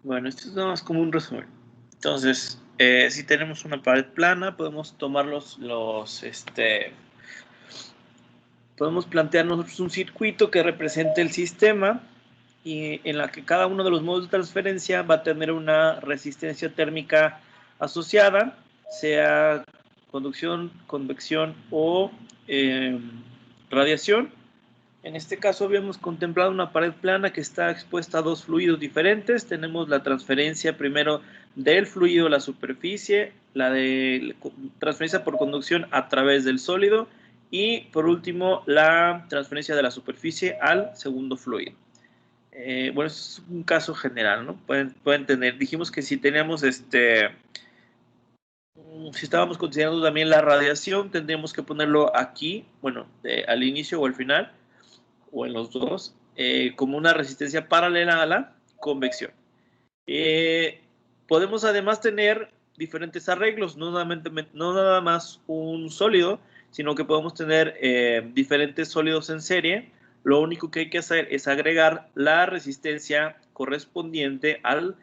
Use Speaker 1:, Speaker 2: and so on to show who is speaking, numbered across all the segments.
Speaker 1: Bueno, esto es nada más como un resumen. Entonces, si tenemos una pared plana, podemos tomar podemos plantear nosotros un circuito que represente el sistema y en la que cada uno de los modos de transferencia va a tener una resistencia térmica asociada, sea conducción, convección o radiación. En este caso habíamos contemplado una pared plana que está expuesta a dos fluidos diferentes. Tenemos la transferencia primero del fluido a la superficie, la de transferencia por conducción a través del sólido y por último la transferencia de la superficie al segundo fluido. Bueno, es un caso general, ¿no? Pueden tener, dijimos que si teníamos si estábamos considerando también la radiación, tendríamos que ponerlo aquí, bueno, al inicio o al final, o en los dos, como una resistencia paralela a la convección. Podemos además tener diferentes arreglos, no nada más un sólido, sino que podemos tener diferentes sólidos en serie. Lo único que hay que hacer es agregar la resistencia correspondiente a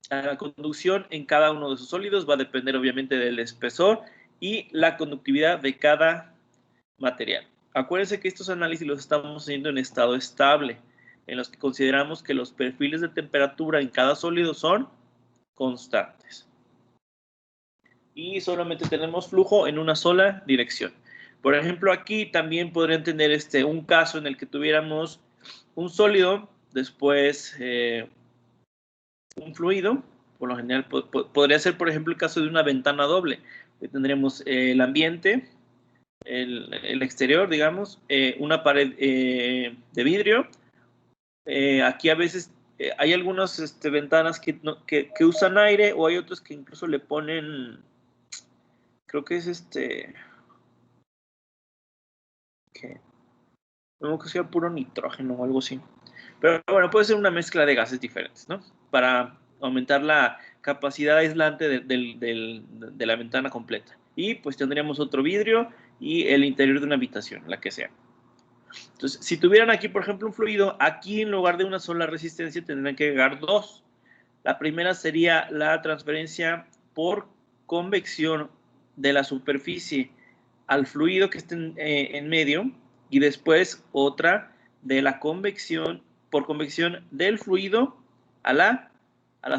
Speaker 1: la conducción en cada uno de esos sólidos. Va a depender obviamente del espesor y la conductividad de cada material. Acuérdense que estos análisis los estamos haciendo en estado estable, en los que consideramos que los perfiles de temperatura en cada sólido son constantes. Y solamente tenemos flujo en una sola dirección. Por ejemplo, aquí también podrían tener un caso en el que tuviéramos un sólido, después un fluido. Por lo general podría ser, por ejemplo, el caso de una ventana doble. Tendremos el ambiente, el exterior, digamos, una pared de vidrio. Aquí a veces hay algunas ventanas que usan aire, o hay otros que incluso le ponen, creo que es que no, que sea puro nitrógeno o algo así. Pero bueno, puede ser una mezcla de gases diferentes, ¿no? Para aumentar la capacidad aislante de la ventana completa. Y pues tendríamos otro vidrio y el interior de una habitación, la que sea. Entonces, si tuvieran aquí, por ejemplo, un fluido, aquí en lugar de una sola resistencia tendrían que agregar dos. La primera sería la transferencia por convección de la superficie al fluido que esté en medio, y después otra de la convección por convección del fluido a la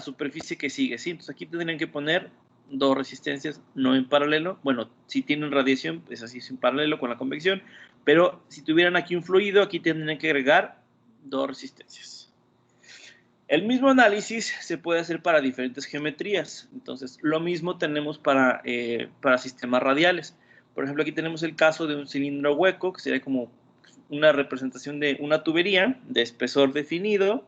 Speaker 1: superficie que sigue, ¿sí? Entonces aquí tendrían que poner dos resistencias, no en paralelo. Bueno, si tienen radiación, pues así es en paralelo con la convección, pero si tuvieran aquí un fluido, aquí tendrían que agregar dos resistencias. El mismo análisis se puede hacer para diferentes geometrías. Entonces, lo mismo tenemos para sistemas radiales. Por ejemplo, aquí tenemos el caso de un cilindro hueco, que sería como una representación de una tubería de espesor definido.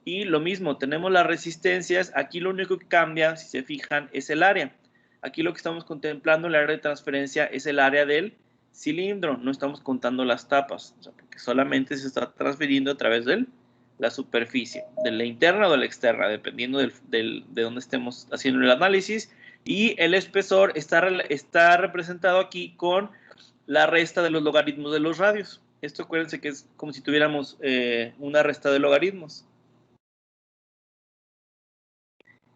Speaker 1: Y lo mismo, tenemos las resistencias. Aquí lo único que cambia, si se fijan, es el área. Aquí lo que estamos contemplando, el área de transferencia, es el área del cilindro. No estamos contando las tapas, o sea, porque solamente se está transfiriendo a través de la superficie, de la interna o de la externa, dependiendo de dónde estemos haciendo el análisis. Y el espesor está representado aquí con la resta de los logaritmos de los radios. Esto acuérdense que es como si tuviéramos una resta de logaritmos.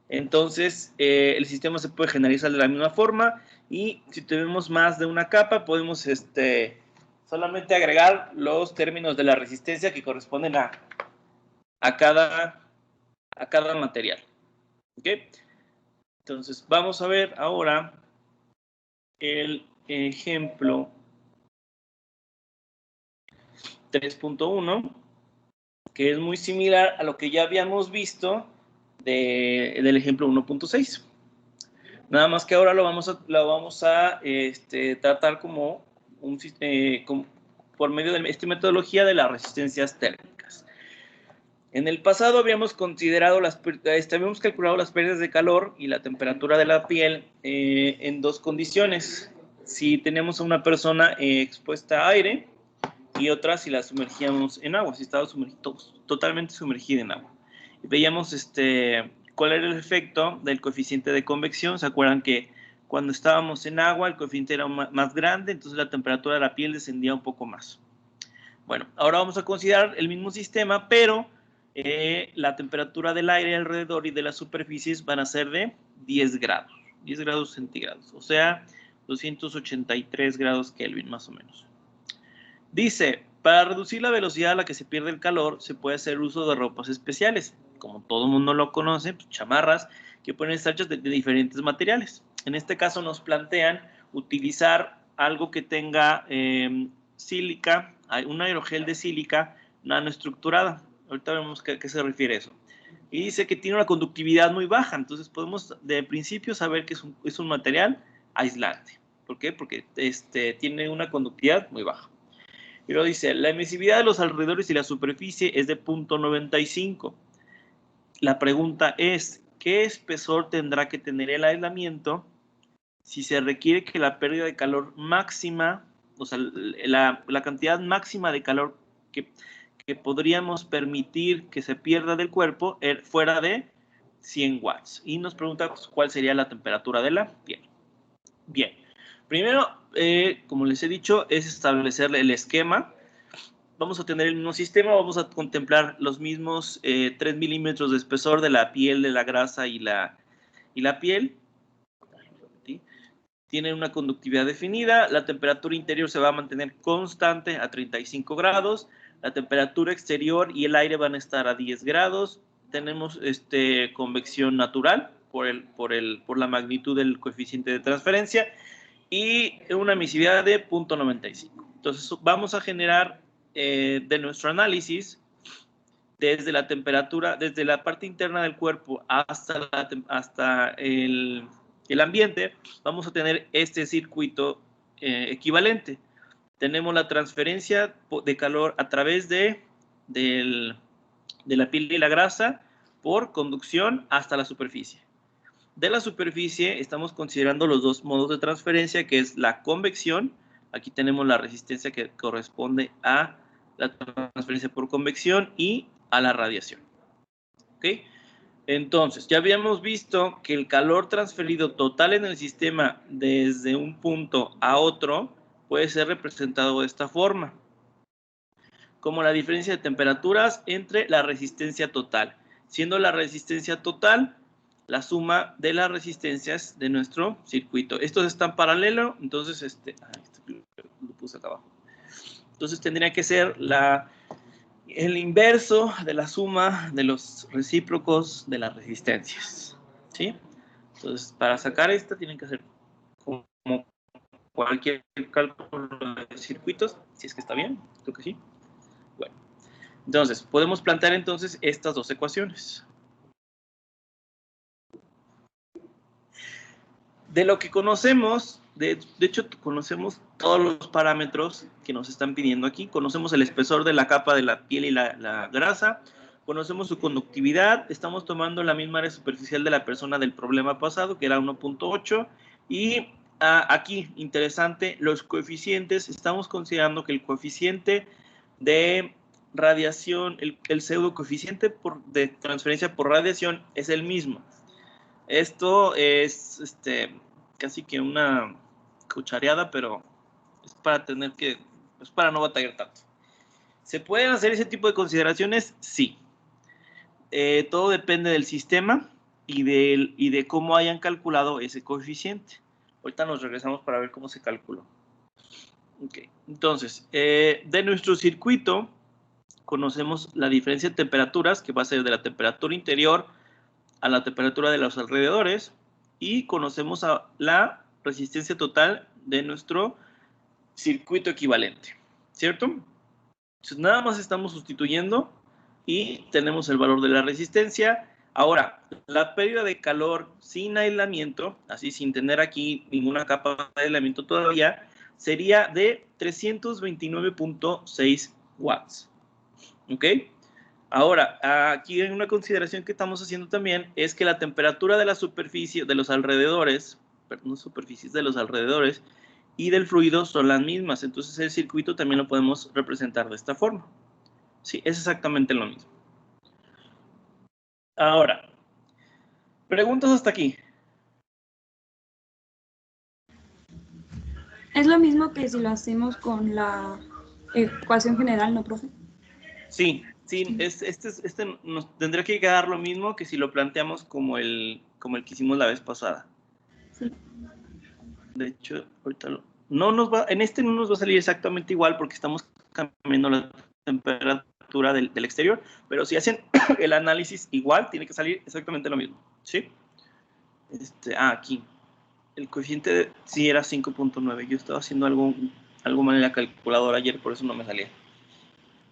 Speaker 1: Entonces, el sistema se puede generalizar de la misma forma, y si tenemos más de una capa, podemos solamente agregar los términos de la resistencia que corresponden a cada material. ¿Ok? Entonces, vamos a ver ahora el ejemplo 3.1, que es muy similar a lo que ya habíamos visto del ejemplo 1.6. Nada más que ahora lo vamos a tratar como por medio de esta metodología de las resistencias térmicas. En el pasado habíamos calculado las pérdidas de calor y la temperatura de la piel en dos condiciones. Si tenemos a una persona expuesta a aire, y otra si la sumergíamos en agua, si estaba totalmente sumergida en agua. Y veíamos cuál era el efecto del coeficiente de convección. ¿Se acuerdan que cuando estábamos en agua el coeficiente era más grande, entonces la temperatura de la piel descendía un poco más? Bueno, ahora vamos a considerar el mismo sistema, pero la temperatura del aire alrededor y de las superficies van a ser de 10 grados centígrados, o sea, 283 grados Kelvin más o menos. Dice, para reducir la velocidad a la que se pierde el calor, se puede hacer uso de ropas especiales, como todo el mundo lo conoce, pues, chamarras que pueden estar hechas de diferentes materiales. En este caso nos plantean utilizar algo que tenga sílica, un aerogel de sílica nanoestructurada. Ahorita vemos a qué se refiere eso. Y dice que tiene una conductividad muy baja, entonces podemos de principio saber que es un material aislante. ¿Por qué? Porque tiene una conductividad muy baja. Y luego dice, la emisividad de los alrededores y la superficie es de 0.95. La pregunta es, ¿qué espesor tendrá que tener el aislamiento si se requiere que la pérdida de calor máxima, o sea, la cantidad máxima de calor que podríamos permitir que se pierda del cuerpo fuera de 100 watts? Y nos pregunta cuál sería la temperatura de la piel. Bien, primero, como les he dicho, es establecer el esquema. Vamos a tener el mismo sistema, vamos a contemplar los mismos 3 milímetros de espesor de la piel, de la grasa y la piel. Tienen una conductividad definida, la temperatura interior se va a mantener constante a 35 grados, la temperatura exterior y el aire van a estar a 10 grados, tenemos convección natural por la magnitud del coeficiente de transferencia y una emisividad de 0.95. Entonces vamos a generar de nuestro análisis desde la temperatura, desde la parte interna del cuerpo hasta el ambiente, vamos a tener este circuito equivalente. Tenemos la transferencia de calor a través de la piel y la grasa por conducción hasta la superficie. De la superficie estamos considerando los dos modos de transferencia, que es la convección. Aquí tenemos la resistencia que corresponde a la transferencia por convección y a la radiación. ¿Ok? Entonces, ya habíamos visto que el calor transferido total en el sistema desde un punto a otro puede ser representado de esta forma, como la diferencia de temperaturas entre la resistencia total, siendo la resistencia total la suma de las resistencias de nuestro circuito. Estos están paralelos, entonces, lo puse acá abajo. Entonces tendría que ser el inverso de la suma de los recíprocos de las resistencias, ¿sí? Entonces, para sacar esta tienen que hacer como cualquier cálculo de circuitos, si es que está bien, creo que sí. Bueno, entonces, podemos plantear entonces estas dos ecuaciones. De lo que conocemos, de hecho, conocemos todos los parámetros que nos están pidiendo aquí. Conocemos el espesor de la capa de la piel y la grasa. Conocemos su conductividad. Estamos tomando la misma área superficial de la persona del problema pasado, que era 1.8. Y aquí, interesante, los coeficientes. Estamos considerando que el coeficiente de radiación, el pseudo coeficiente de transferencia por radiación es el mismo. Esto es casi que una cuchareada, pero es para es para no batallar tanto. ¿Se pueden hacer ese tipo de consideraciones? Sí. Todo depende del sistema y de cómo hayan calculado ese coeficiente. Ahorita nos regresamos para ver cómo se calculó. Okay. Entonces, de nuestro circuito conocemos la diferencia de temperaturas, que va a ser de la temperatura interior a la temperatura de los alrededores, y conocemos la resistencia total de nuestro circuito equivalente, ¿cierto? Entonces nada más estamos sustituyendo y tenemos el valor de la resistencia. Ahora, la pérdida de calor sin aislamiento, así sin tener aquí ninguna capa de aislamiento todavía, sería de 329.6 watts. ¿Ok? Ahora, aquí hay una consideración que estamos haciendo también, es que la temperatura de la superficie, de los alrededores, perdón, superficies de los alrededores y del fluido son las mismas. Entonces el circuito también lo podemos representar de esta forma. Sí, es exactamente lo mismo. Ahora, preguntas hasta aquí.
Speaker 2: Es lo mismo que si lo hacemos con Ecuación general, ¿no, profe?
Speaker 1: Sí, este nos tendría que quedar lo mismo que si lo planteamos como el que hicimos la vez pasada.
Speaker 2: Sí.
Speaker 1: De hecho, ahorita en este no nos va a salir exactamente igual porque estamos cambiando la temperatura del exterior, pero si hacen el análisis igual, tiene que salir exactamente lo mismo, ¿sí? Aquí. El coeficiente sí era 5.9. Yo estaba haciendo algo mal en la calculadora ayer, por eso no me salía.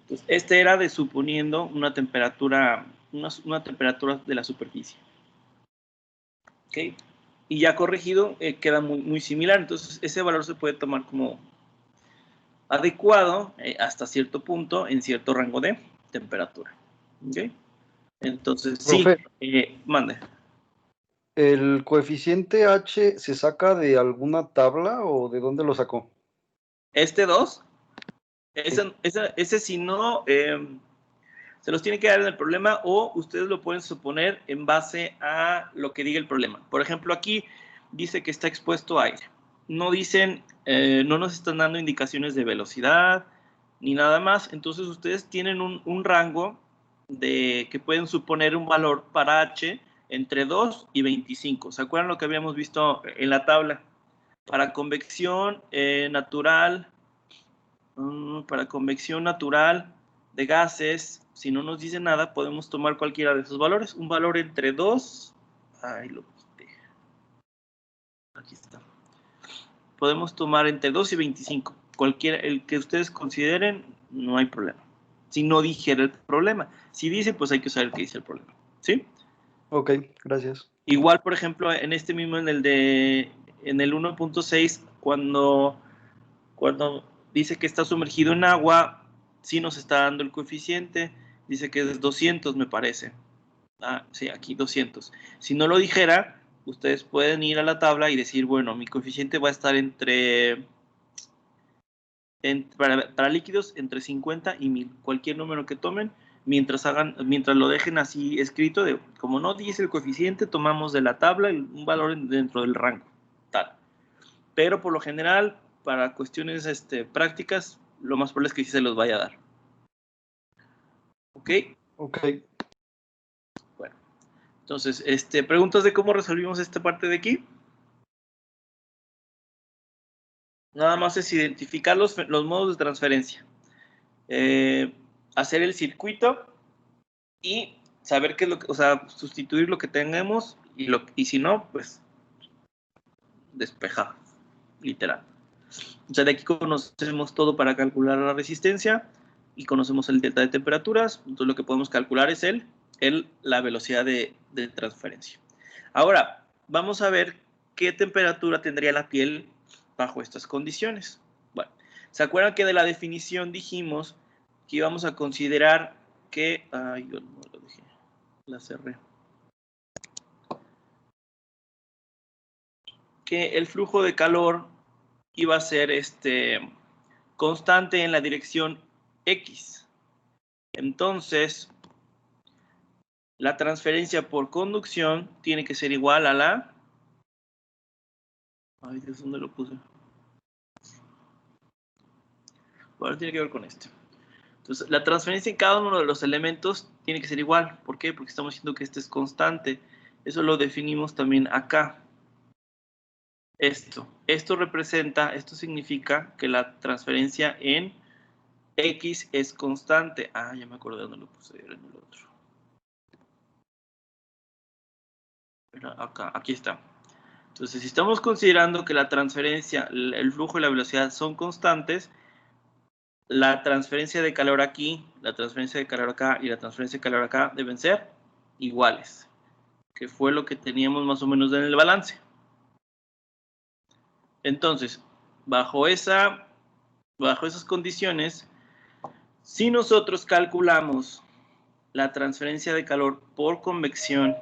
Speaker 1: Entonces, este era de suponiendo una temperatura de la superficie. ¿Ok? Y ya corregido, queda muy similar. Entonces, ese valor se puede tomar como adecuado hasta cierto punto en cierto rango de temperatura. ¿Ok? Entonces,
Speaker 3: Profe,
Speaker 1: sí, mande.
Speaker 3: ¿el coeficiente H se saca de alguna tabla o de dónde lo sacó?
Speaker 1: Este 2, ese si no, se los tiene que dar en el problema o ustedes lo pueden suponer en base a lo que diga el problema. Por ejemplo, aquí dice que está expuesto a aire. No dicen, no nos están dando indicaciones de velocidad ni nada más. Entonces ustedes tienen un rango de que pueden suponer un valor para H entre 2 y 25. ¿Se acuerdan lo que habíamos visto en la tabla? Para convección natural, de gases, si no nos dice nada, podemos tomar cualquiera de esos valores. Un valor entre 2, lo quité. Aquí está. Podemos tomar entre 2 y 25. El que ustedes consideren, no hay problema. Si no dijera el problema. Si dice, pues hay que usar el que dice el problema. ¿Sí?
Speaker 3: Ok, gracias.
Speaker 1: Igual, por ejemplo, en este mismo, en el 1.6, cuando dice que está sumergido en agua, sí nos está dando el coeficiente, dice que es 200, me parece. Sí, aquí 200. Si no lo dijera, ustedes pueden ir a la tabla y decir, bueno, mi coeficiente va a estar para líquidos entre 50 y 1000. Cualquier número que tomen, mientras lo dejen así escrito, como no dice el coeficiente, tomamos de la tabla un valor dentro del rango, tal. Pero por lo general, para cuestiones prácticas, lo más probable es que sí se los vaya a dar. ¿Ok?
Speaker 3: Ok.
Speaker 1: Bueno, entonces, preguntas de cómo resolvimos esta parte de aquí. Nada más es identificar los modos de transferencia. Hacer el circuito y saber qué es lo que, o sea, sustituir lo que tengamos y si no, pues despejar, literal. O sea, de aquí conocemos todo para calcular la resistencia y conocemos el delta de temperaturas. Entonces lo que podemos calcular es la velocidad de transferencia. Ahora, vamos a ver qué temperatura tendría la piel bajo estas condiciones. Bueno, ¿se acuerdan que de la definición dijimos que íbamos a considerar que... Ay, yo no lo dije, la cerré. Que el flujo de calor iba a ser constante en la dirección X. Entonces, la transferencia por conducción tiene que ser igual a la... Ay, Dios, ¿dónde lo puse? Bueno, tiene que ver con esto. Entonces, la transferencia en cada uno de los elementos tiene que ser igual. ¿Por qué? Porque estamos diciendo que este es constante. Eso lo definimos también acá. Esto significa que la transferencia en X es constante. Ya me acordé dónde lo puse, era en el otro. Era acá, aquí está. Entonces, si estamos considerando que la transferencia, el flujo y la velocidad son constantes, la transferencia de calor aquí, la transferencia de calor acá y la transferencia de calor acá deben ser iguales, que fue lo que teníamos más o menos en el balance. Entonces, bajo esas condiciones, si nosotros calculamos la transferencia de calor por convección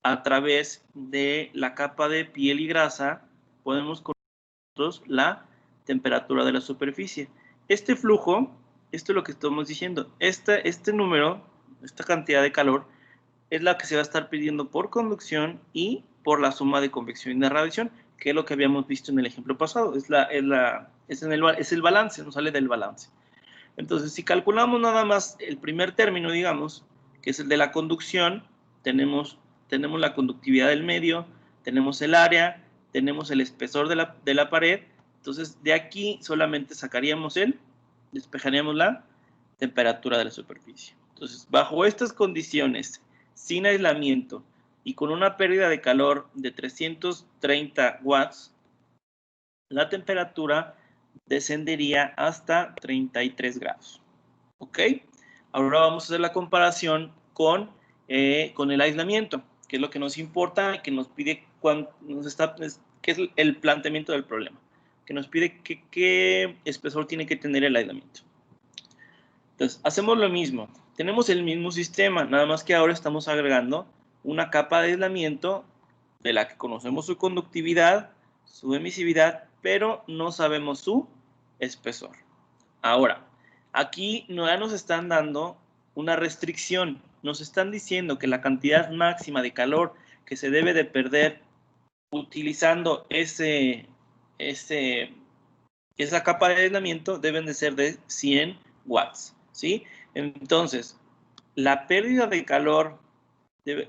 Speaker 1: a través de la capa de piel y grasa, podemos conocer la temperatura de la superficie. Este flujo, esto es lo que estamos diciendo, este número, esta cantidad de calor, es la que se va a estar pidiendo por conducción y por la suma de convección y de radiación, que es lo que habíamos visto en el ejemplo pasado. Es el balance, nos sale del balance. Entonces, si calculamos nada más el primer término, digamos, que es el de la conducción, tenemos la conductividad del medio, tenemos el área, tenemos el espesor de la pared. Entonces, de aquí solamente sacaríamos despejaríamos la temperatura de la superficie. Entonces, bajo estas condiciones, sin aislamiento y con una pérdida de calor de 330 watts, la temperatura descendería hasta 33 grados. ¿Ok? Ahora vamos a hacer la comparación con el aislamiento, que es lo que nos importa, que nos pide que es el planteamiento del problema, que nos pide qué espesor tiene que tener el aislamiento. Entonces, hacemos lo mismo. Tenemos el mismo sistema, nada más que ahora estamos agregando una capa de aislamiento de la que conocemos su conductividad, su emisividad, pero no sabemos su espesor. Ahora, aquí ya nos están dando una restricción. Nos están diciendo que la cantidad máxima de calor que se debe de perder utilizando esa capa de aislamiento deben de ser de 100 watts, ¿sí? Entonces, la pérdida de calor,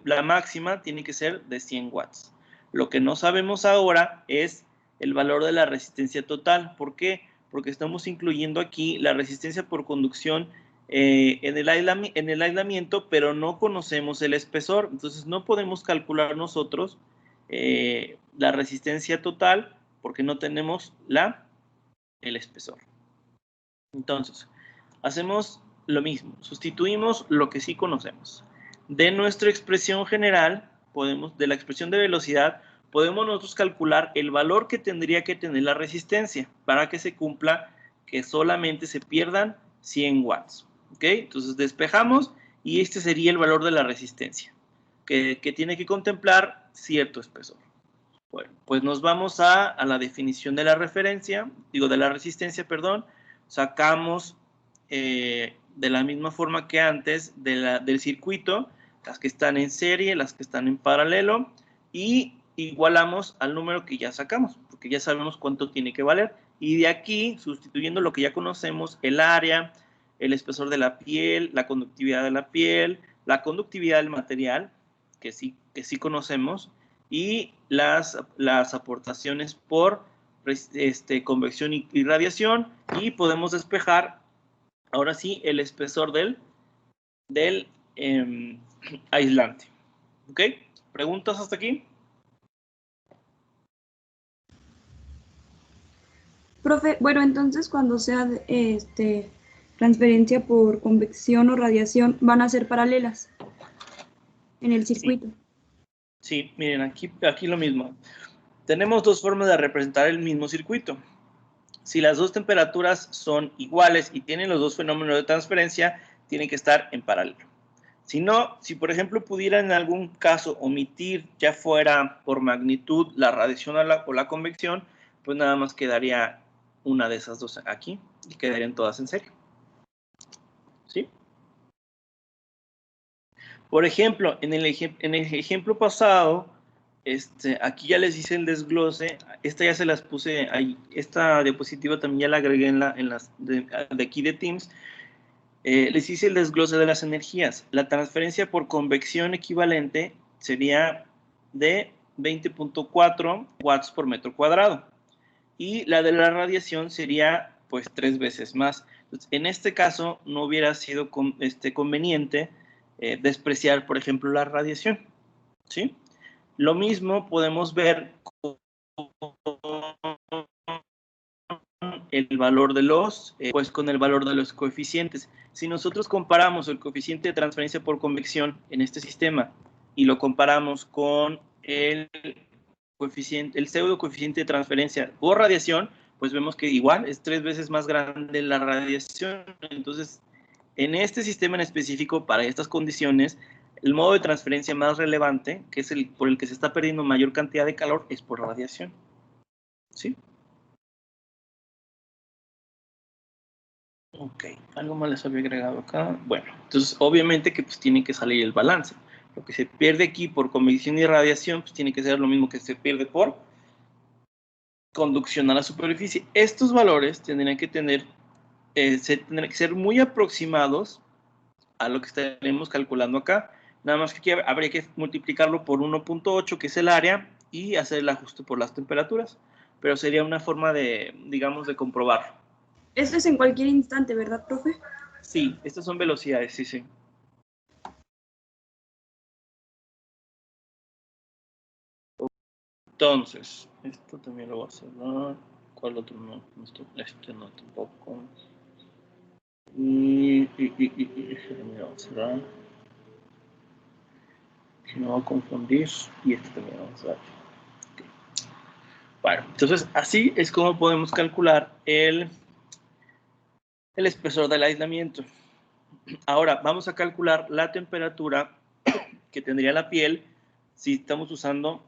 Speaker 1: la máxima, tiene que ser de 100 watts. Lo que no sabemos ahora es el valor de la resistencia total. ¿Por qué? Porque estamos incluyendo aquí la resistencia por conducción en el aislamiento, pero no conocemos el espesor. Entonces, no podemos calcular nosotros la resistencia total porque no tenemos el espesor. Entonces, hacemos lo mismo. Sustituimos lo que sí conocemos. De nuestra expresión general, de la expresión de velocidad, podemos nosotros calcular el valor que tendría que tener la resistencia para que se cumpla que solamente se pierdan 100 watts. ¿Ok? Entonces despejamos y este sería el valor de la resistencia, que tiene que contemplar cierto espesor. Bueno, pues nos vamos a la definición de la de la resistencia, perdón. Sacamos de la misma forma que antes del circuito, las que están en serie, las que están en paralelo, y igualamos al número que ya sacamos, porque ya sabemos cuánto tiene que valer. Y de aquí, sustituyendo lo que ya conocemos, el área, el espesor de la piel, la conductividad de la piel, la conductividad del material, que sí conocemos, y las aportaciones por convección y radiación, y podemos despejar ahora sí el espesor del aislante. ¿Ok? ¿Preguntas hasta aquí?
Speaker 2: Profe, bueno, entonces cuando sea transferencia por convección o radiación, van a ser paralelas en el circuito.
Speaker 1: Sí, miren, aquí lo mismo. Tenemos dos formas de representar el mismo circuito. Si las dos temperaturas son iguales y tienen los dos fenómenos de transferencia, tienen que estar en paralelo. Si no, si por ejemplo pudiera en algún caso omitir, ya fuera por magnitud, la radiación o la convección, pues nada más quedaría una de esas dos aquí y quedarían todas en serie. ¿Sí? Por ejemplo, en el ejemplo pasado, aquí ya les hice el desglose. Esta ya se las puse ahí. Esta diapositiva también ya la agregué en las de aquí de Teams. Les hice el desglose de las energías. La transferencia por convección equivalente sería de 20.4 watts por metro cuadrado. Y la de la radiación sería pues 3 veces más. Entonces, en este caso no hubiera sido conveniente despreciar, por ejemplo, la radiación. ¿Sí? Lo mismo podemos ver con el valor de con el valor de los coeficientes. Si nosotros comparamos el coeficiente de transferencia por convección en este sistema y lo comparamos con el pseudo coeficiente de transferencia por radiación, pues vemos que igual es 3 veces más grande la radiación. Entonces, en este sistema en específico, para estas condiciones, el modo de transferencia más relevante, que es por el que se está perdiendo mayor cantidad de calor, es por radiación. ¿Sí? Ok, algo más les había agregado acá. Bueno, entonces obviamente que pues tiene que salir el balance. Lo que se pierde aquí por convección y radiación, pues tiene que ser lo mismo que se pierde por conducción a la superficie. Estos valores tendrían que ser muy aproximados a lo que estaremos calculando acá. Nada más que aquí habría que multiplicarlo por 1.8, que es el área, y hacer el ajuste por las temperaturas. Pero sería una forma de, digamos, de comprobarlo.
Speaker 2: Esto es en cualquier instante, ¿verdad, profe?
Speaker 1: Sí, estas son velocidades, sí, sí. Entonces, esto también lo voy a cerrar. ¿Cuál otro no? Este no tampoco. Este también lo voy a cerrar. Si no voy a confundir. Y este también lo voy a cerrar. Okay. Bueno, entonces así es como podemos calcular el espesor del aislamiento. Ahora vamos a calcular la temperatura que tendría la piel si estamos usando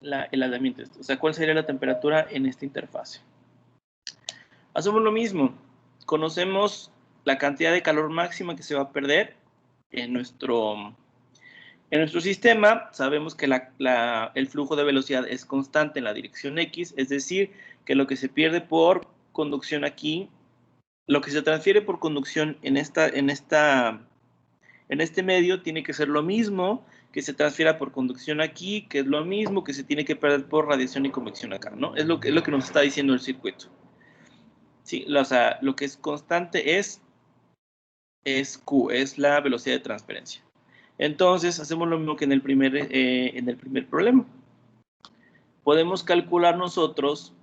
Speaker 1: el aislamiento. O sea, ¿cuál sería la temperatura en esta interfase? Hacemos lo mismo. Conocemos la cantidad de calor máxima que se va a perder en nuestro sistema. Sabemos que el flujo de velocidad es constante en la dirección X, es decir, que lo que se pierde por conducción aquí, lo que se transfiere por conducción en este medio tiene que ser lo mismo que se transfiera por conducción aquí, que es lo mismo que se tiene que perder por radiación y convección acá, ¿no? Es lo que nos está diciendo el circuito. Sí, o sea, lo que es constante es Q, es la velocidad de transferencia. Entonces, hacemos lo mismo que en el primer problema. Podemos calcular nosotros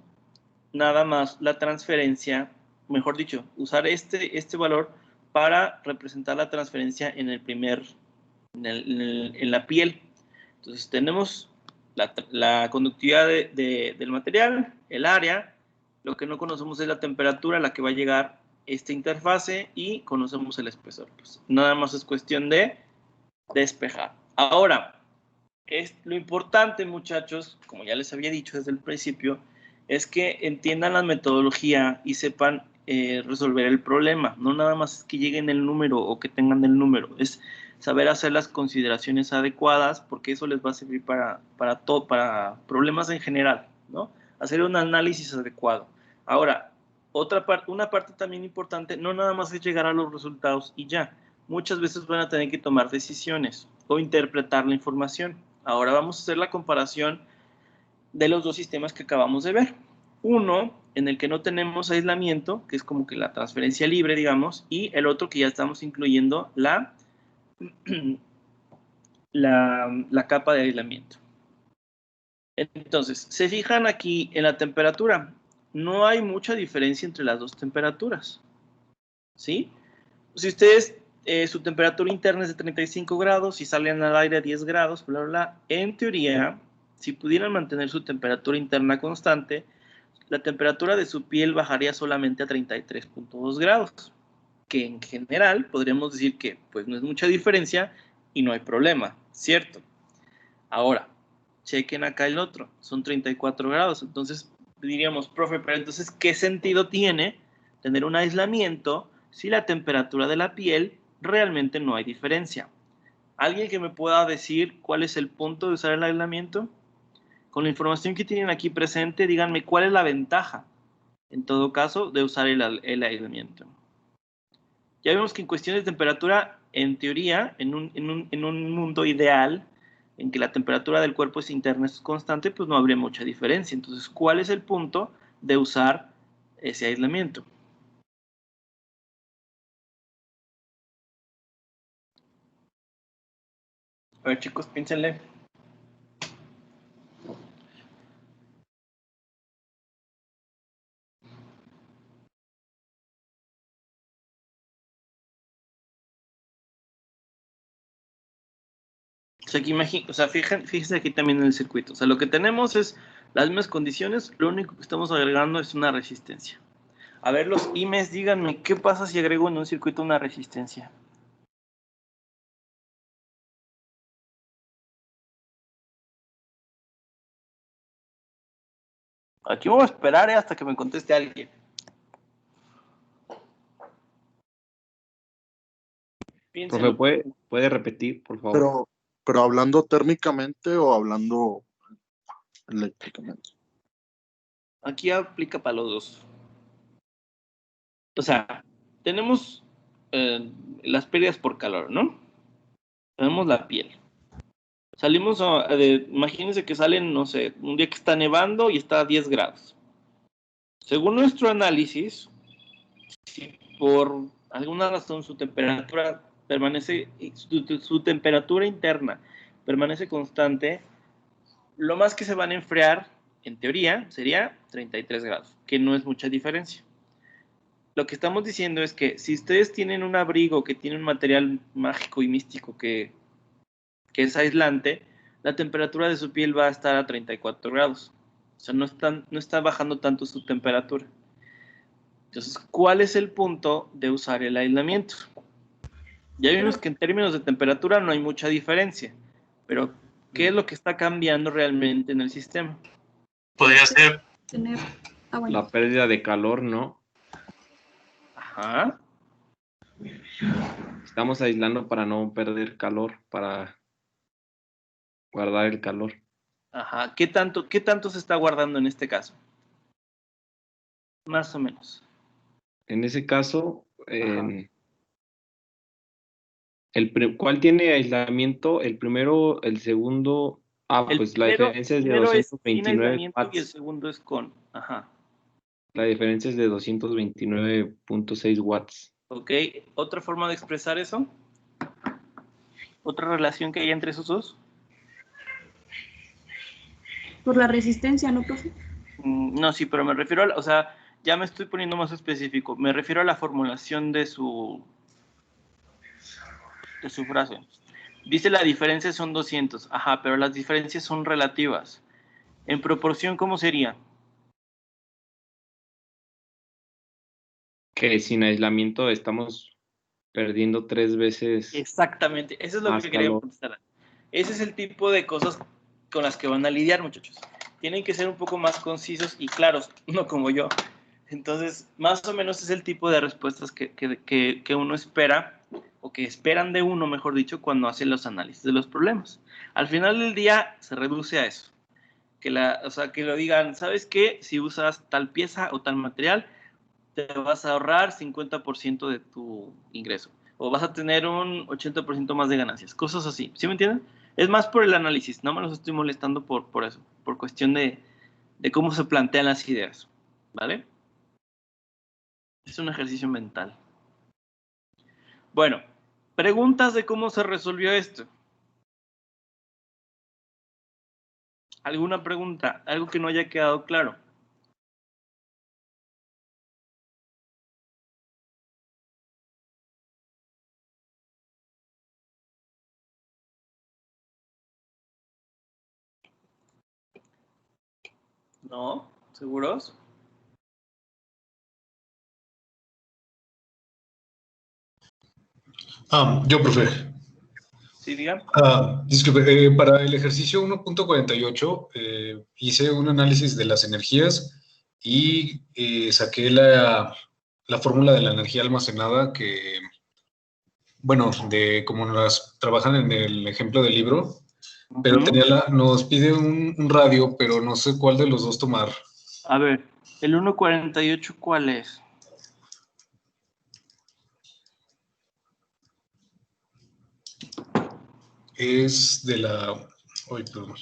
Speaker 1: nada más la transferencia, mejor dicho, usar este valor para representar la transferencia en la piel. Entonces, tenemos la conductividad del material, el área. Lo que no conocemos es la temperatura a la que va a llegar esta interfase y conocemos el espesor. Pues nada más es cuestión de despejar. Ahora, lo importante, muchachos, como ya les había dicho desde el principio, es que entiendan la metodología y sepan resolver el problema. No nada más es que lleguen el número o que tengan el número, es saber hacer las consideraciones adecuadas, porque eso les va a servir para problemas en general, ¿no? Hacer un análisis adecuado. Ahora, una parte también importante, no nada más es llegar a los resultados y ya. Muchas veces van a tener que tomar decisiones o interpretar la información. Ahora vamos a hacer la comparación de los dos sistemas que acabamos de ver. Uno en el que no tenemos aislamiento, que es como que la transferencia libre, digamos, y el otro que ya estamos incluyendo la capa de aislamiento. Entonces, se fijan aquí en la temperatura. No hay mucha diferencia entre las dos temperaturas, ¿sí? Si ustedes, su temperatura interna es de 35 grados y salen al aire a 10 grados, bla, bla, bla, en teoría, si pudieran mantener su temperatura interna constante, la temperatura de su piel bajaría solamente a 33.2 grados, que en general podríamos decir que pues no es mucha diferencia y no hay problema, ¿cierto? Ahora, chequen acá el otro, son 34 grados, entonces diríamos, profe, pero entonces, ¿qué sentido tiene tener un aislamiento si la temperatura de la piel realmente no hay diferencia? ¿Alguien que me pueda decir cuál es el punto de usar el aislamiento? Con la información que tienen aquí presente, díganme cuál es la ventaja, en todo caso, de usar el aislamiento. Ya vemos que en cuestiones de temperatura, en teoría, en un mundo ideal, en que la temperatura del cuerpo interna es constante, pues no habría mucha diferencia. Entonces, ¿cuál es el punto de usar ese aislamiento? A ver, chicos, piénsenle. O sea, fíjense aquí también en el circuito. O sea, lo que tenemos es las mismas condiciones, lo único que estamos agregando es una resistencia. A ver, los IMES, díganme, ¿qué pasa si agrego en un circuito una resistencia? Aquí voy a esperar hasta que me conteste alguien. Piénsenlo.
Speaker 4: Profe, ¿puede repetir, por favor?
Speaker 5: Pero hablando térmicamente o hablando eléctricamente.
Speaker 1: Aquí aplica para los dos. O sea, tenemos las pérdidas por calor, ¿no? Tenemos la piel. Salimos imagínense que salen, no sé, un día que está nevando y está a 10 grados. Según nuestro análisis, si por alguna razón su temperatura permanece, su temperatura interna permanece constante, lo más que se van a enfriar, en teoría, sería 33 grados, que no es mucha diferencia. Lo que estamos diciendo es que si ustedes tienen un abrigo que tiene un material mágico y místico que es aislante, la temperatura de su piel va a estar a 34 grados. O sea, no está bajando tanto su temperatura. Entonces, ¿cuál es el punto de usar el aislamiento? Ya vimos que en términos de temperatura no hay mucha diferencia, pero ¿qué es lo que está cambiando realmente en el sistema?
Speaker 5: Podría ser
Speaker 4: la pérdida de calor, ¿no?
Speaker 1: Ajá.
Speaker 4: Estamos aislando para no perder calor, para guardar el calor.
Speaker 1: Ajá. ¿Qué tanto se está guardando en este caso? Más o menos.
Speaker 4: En ese caso, ¿cuál tiene aislamiento? El primero, el segundo. Pues la diferencia es de 229
Speaker 1: es
Speaker 4: watts.
Speaker 1: y el segundo es con. Ajá.
Speaker 4: La diferencia es de 229.6 watts.
Speaker 1: Ok. ¿Otra forma de expresar eso? ¿Otra relación que hay entre esos dos?
Speaker 2: Por la resistencia, ¿no, profe?
Speaker 1: No, sí, pero me refiero o sea, ya me estoy poniendo más específico. Me refiero a la formulación de su frase. Dice la diferencia son 200. Ajá, pero las diferencias son relativas. En proporción, ¿cómo sería?
Speaker 4: Que sin aislamiento estamos perdiendo 3 veces.
Speaker 1: Exactamente, eso es lo que quería contestar. Ese es el tipo de cosas con las que van a lidiar, muchachos. Tienen que ser un poco más concisos y claros, no como yo. Entonces, más o menos es el tipo de respuestas que uno espera, o que esperan de uno, mejor dicho, cuando hace los análisis de los problemas. Al final del día se reduce a eso. O sea, que lo digan, ¿sabes qué? Si usas tal pieza o tal material, te vas a ahorrar 50% de tu ingreso. O vas a tener un 80% más de ganancias. Cosas así. ¿Sí me entienden? Es más por el análisis. No me los estoy molestando por eso. Por cuestión de cómo se plantean las ideas. ¿Vale? Es un ejercicio mental. Bueno, preguntas de cómo se resolvió esto. ¿Alguna pregunta? ¿Algo que no haya quedado claro? ¿No? ¿Seguros?
Speaker 5: Yo, profe.
Speaker 1: Sí, digan.
Speaker 5: Disculpe, para el ejercicio 1.48 hice un análisis de las energías y saqué la fórmula de la energía almacenada que, bueno, de como las trabajan en el ejemplo del libro, pero nos pide un radio, pero no sé cuál de los dos tomar.
Speaker 1: A ver, el 1.48, ¿cuál es?
Speaker 5: Es de la... Ay, perdón.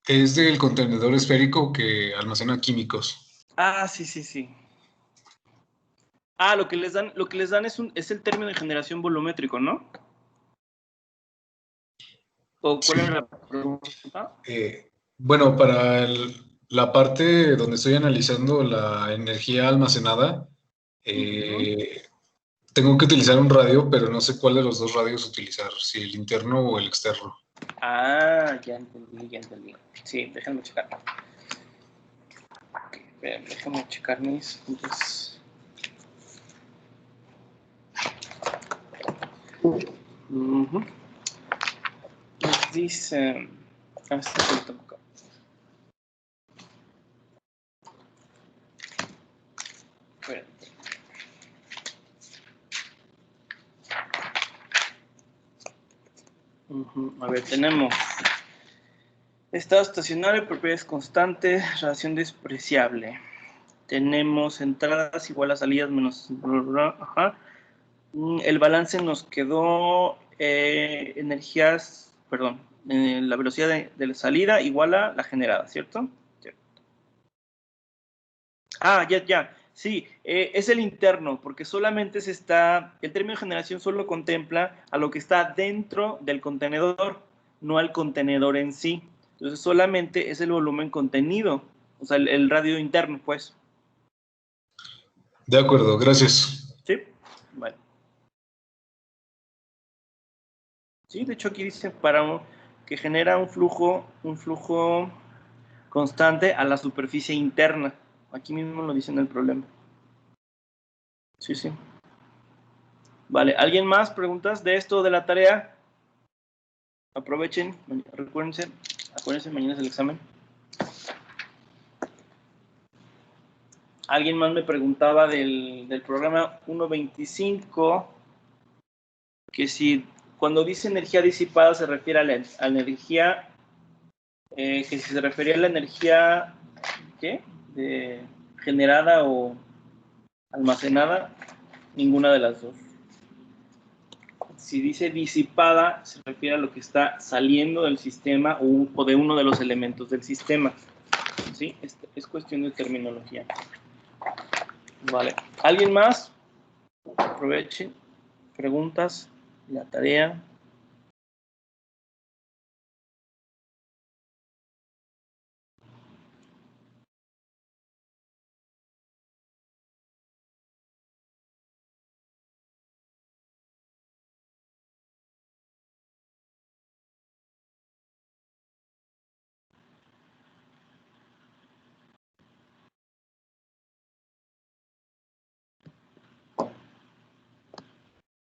Speaker 5: Es del contenedor esférico que almacena químicos.
Speaker 1: Ah, sí, sí, sí. Ah, lo que les dan es el término de generación volumétrico, ¿no? ¿O cuál es la pregunta?
Speaker 5: Bueno, para la parte donde estoy analizando la energía almacenada, tengo que utilizar un radio, pero no sé cuál de los dos radios utilizar, si el interno o el externo.
Speaker 1: Ah, ya entendí, ya entendí. Sí, déjenme checar. Okay, déjenme checar mis puntos. Nos dice... A ver, tenemos estado estacionario, propiedades constantes, radiación despreciable. Tenemos entradas igual a salidas menos... Ajá. El balance nos quedó energías, perdón, la velocidad de la salida igual a la generada, ¿cierto? Ah, ya. Sí, es el interno, porque solamente el término de generación solo contempla a lo que está dentro del contenedor, no al contenedor en sí. Entonces solamente es el volumen contenido, o sea, el radio interno, pues.
Speaker 5: De acuerdo, gracias.
Speaker 1: Sí, vale. Sí, de hecho aquí dice que genera un flujo constante a la superficie interna. Aquí mismo lo dice en el problema. Sí. Vale, ¿alguien más? ¿Preguntas de esto de la tarea? Aprovechen, acuérdense, mañana es el examen. Alguien más me preguntaba del programa 1.25 que si cuando dice energía disipada se refiere a la energía, que si se refería a la energía, ¿qué? Generada o almacenada, ninguna de las dos. Si dice disipada, se refiere a lo que está saliendo del sistema o de uno de los elementos del sistema. ¿Sí? Es cuestión de terminología. Vale. ¿Alguien más? Aprovechen. Preguntas. La tarea.